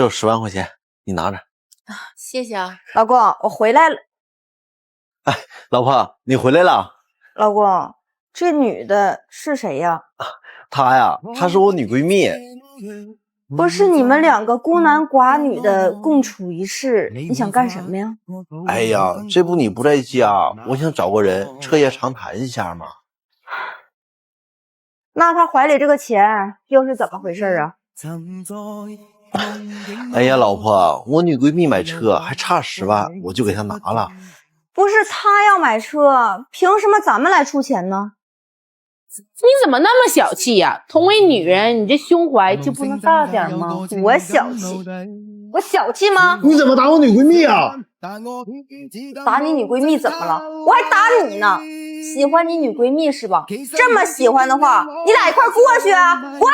这有10万块钱，你拿着。谢谢啊，老公，我回来了。老婆，你回来了。老公，这女的是谁呀？她呀，她是我女闺蜜。不是你们两个孤男寡女的共处一室，你想干什么呀？哎呀，这不你不在家，我想找个人彻夜长谈一下嘛。那她怀里这个钱又是怎么回事啊？哎呀，老婆，我女闺蜜买车还差10万，我就给她拿了。不是她要买车，凭什么咱们来出钱呢？你怎么那么小气呀？同为女人，你这胸怀就不能大点吗？我小气？我小气吗？你怎么打我女闺蜜啊？打你女闺蜜怎么了？我还打你呢！喜欢你女闺蜜是吧？这么喜欢的话，你俩一块过去啊！滚！